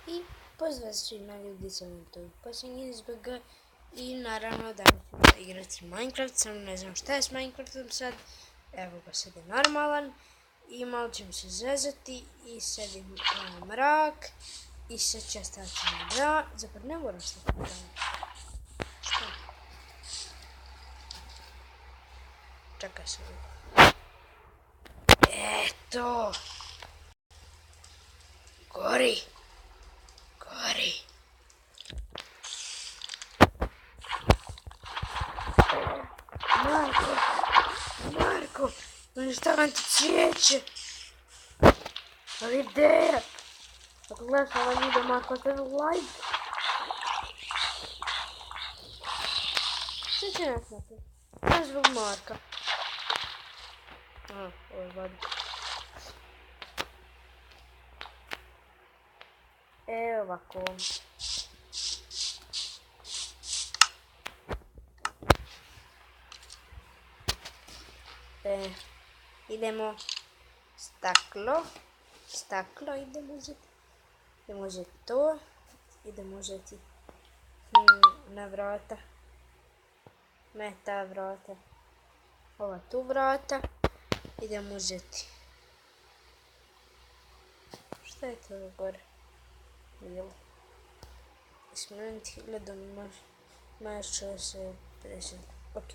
I pozdrav svima ljudi sa YouTube posljednji SBG i naravno danas ću igrati Minecraft, samo ne znam šta je s Minecraftom sad. Evo ga, sad je normalan i malo ćemo se zezati i sad je mrak i sad će stati na dan, zapravo ne moram stati na dan. Šta? Čekaj se. Eto! Gori! Gori! Marko! Uništavam ti cvijeće! Ali gdje je? Ako gledaš ovaj video, Marko, ostavi like! Što će nas napraviti? Znaš zbog Marka. Ovo je voda. Evo ovako. Idemo staklo. Staklo idemo uzeti. Idemo uzeti to. Idemo uzeti na vrata. Ne ta vrata. Ova tu vrata. Idemo uzeti. Šta je to gore? Bilo. Smanjiti 1000 može se 50. Ok.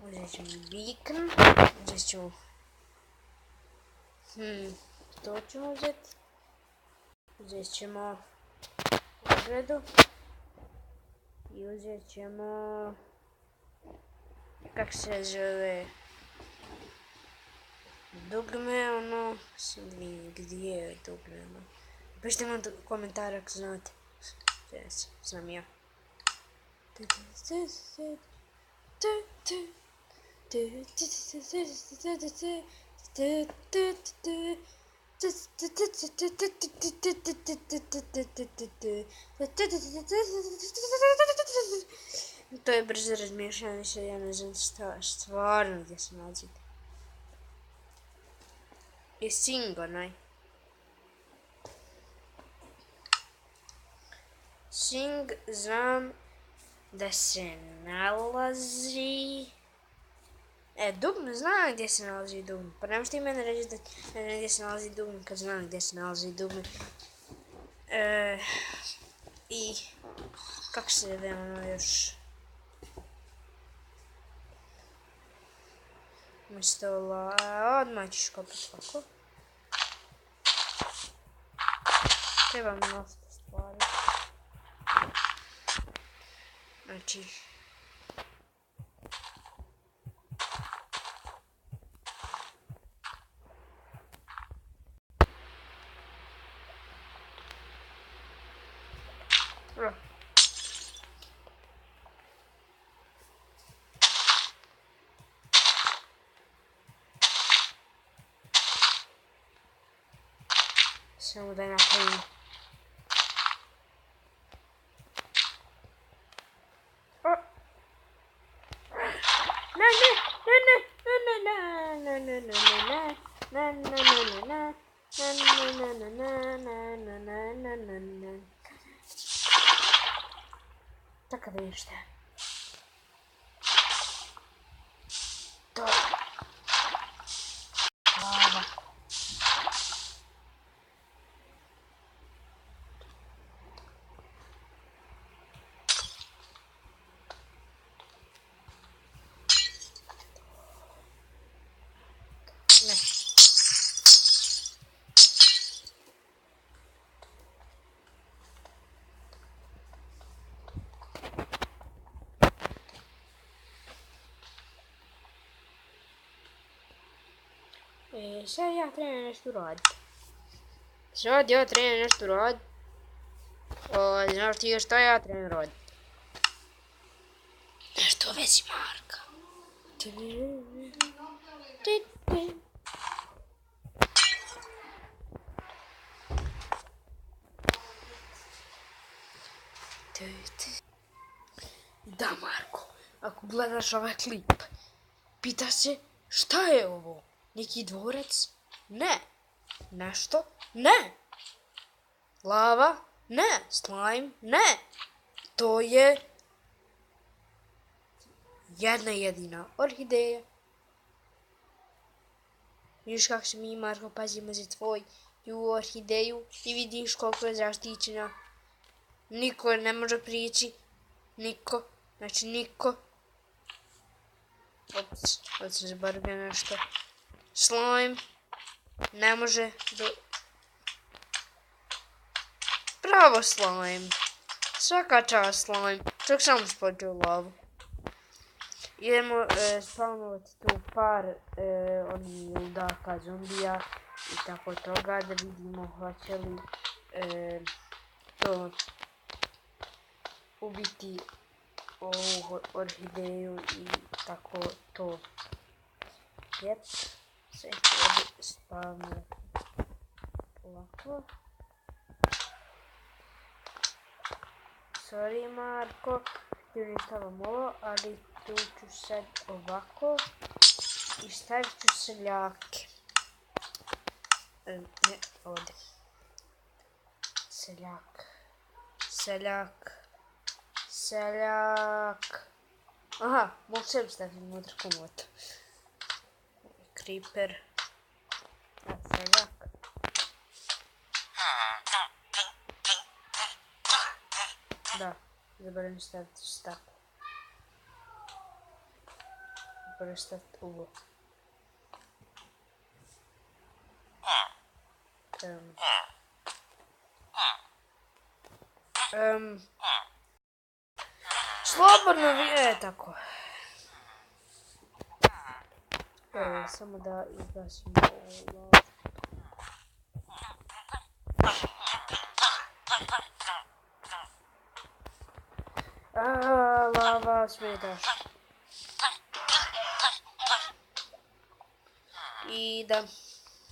Uzet ćemo beacon. Uzet ćemo... to ćemo uzeti. Uzet ćemo ogradu. I uzet ćemo... kak se zove... dugme, ono... gdje je dugme, ono... Pišite mi u komentare ako znate. Znam ja. To je brzo razmišljanje, ja ne znam stvarno gdje se nalazim. Je Sing onaj. Sing znam da se nalazi... dugme, znam gdje se nalazi dugme. Pa nemaš ti mene reći da ne znam gdje se nalazi dugme kad znam gdje se nalazi dugme. I... kako se zove ono još... umjesto odmah ćeš kopati ovako. Treba mi dosta stvari. Znači... samo da napravim. Tako da vidim šta je. Dobro. Lava. Ne. Sad ja trebam nešto raditi. Znaš ti šta ja trebam raditi? Nešto u vezi Marka. Da, Marko, ako gledaš ovaj klip, pita se šta je ovo? Neki dvorac? Ne. Nešto? Ne. Lava? Ne. Slime? Ne. To je jedna jedina orhideja. Vidiš kako se mi, Marko, pazimo za tvoju orhideju i vidiš koliko je zaštićena. Niko ne može prići. Niko. Znači niko. Ops, sad sam zaboravio nešto. Slime. Ne može do... Bravo, slime. Svaka čast, slime. Čak samo spođe u lavu. Idemo spavnovati tu par onih ludaka, zombija i tako toga, da vidimo hoće li to ubiti ovu orhideju i tako to. Jep, sve ću ovdje spavnovati ovako. Sorry, Marko, ti uništavam ovo, ali tu ću sad ovako i stavit ću seljake. Ne, ovdje. Seljak. Aha, mogu sebi staviti unutra komotu. Creeper. Seljak. Da, zaboravim staviti staklo. Zaboravim staviti ovo. Slobodno vi... tako. Samo da izgasimo ovo. Lava, smetaš. I da...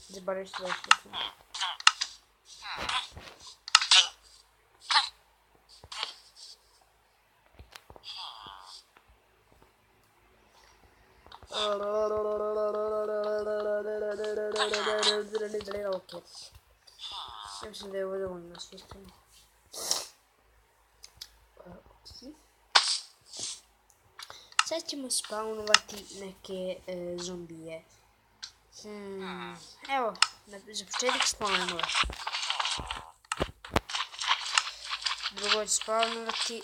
Zaboravim sve što. Ok. Mislim da je ovo dovoljno svišteno. Sad ćemo spawnovati neke zombije. Evo, za početak spawnova. Drugo ću spawnovati...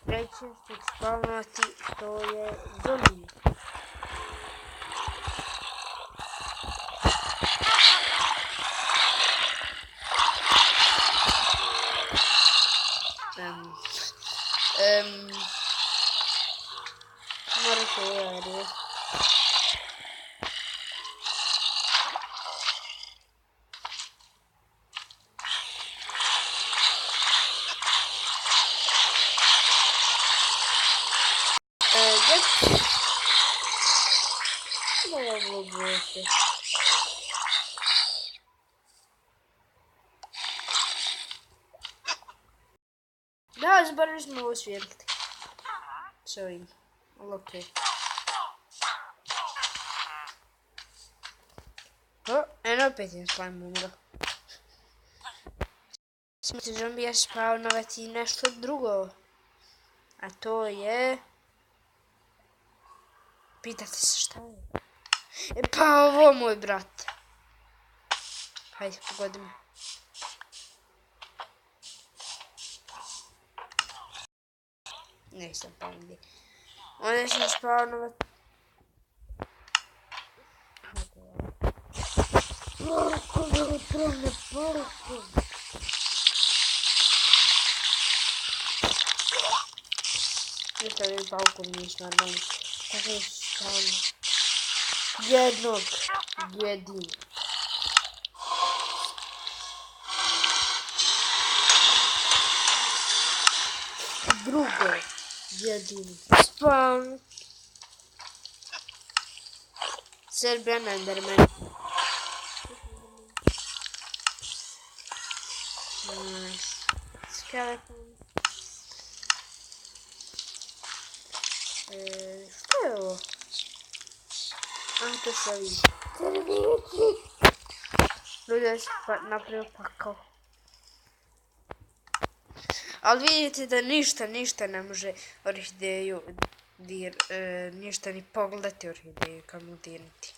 Treće što ću spawnovati, to je zombije. Morate ovdje. Da, zaboravili smo ovo svijetliti. Sorry, ali okej. Eno opet je slime umro. Smo se zombija spawnovati nešto drugo. A to je... Pitate se šta je? Pa ovo moj brat. Hajde, pogodi me. Nisam pa gdje. Onda ćemo spawnovati. Ništa vidim palkom niš normalno. Kako je spawno? Jednog. Jedin. Drugo. Jedin. Spawn. Serbian Enderman. Skeleton. Što je ovo? to sve vidi. Ljudi, ja sam napravio pakao. Ali vidite da ništa ne može orhideju ništa ni pogledati orhideju kad mu dirnuti.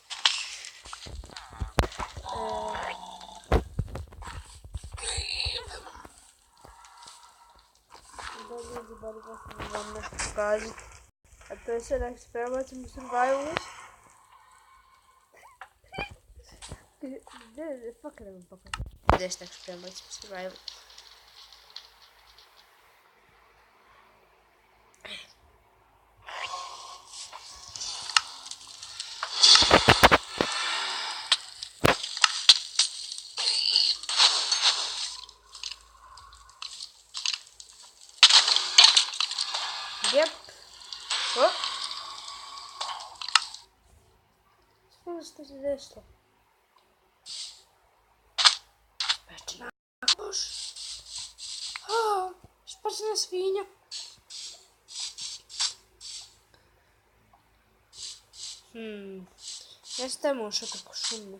Da ljudi, bari da sam vam nešto pokazati. A to je sad da se prebacim u survival. Fuck, ne vam pokazati. Gdje se tako se prebacim u survival. Yep. O! Što se desilo? Spečena koš. Spečena svinja. Jeste mušo tako šumno.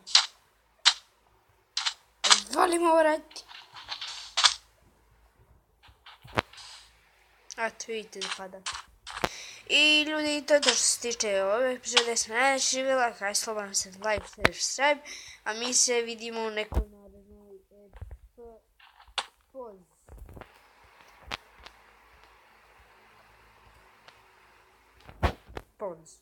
Volimo ovo raditi. A tu vidite da pada. I ljudi, to je to što se tiče ove epizode. Sam najveća živjela, kaj slobodno se like, share, subscribe. A mi se vidimo u nekoj narednoj Pause.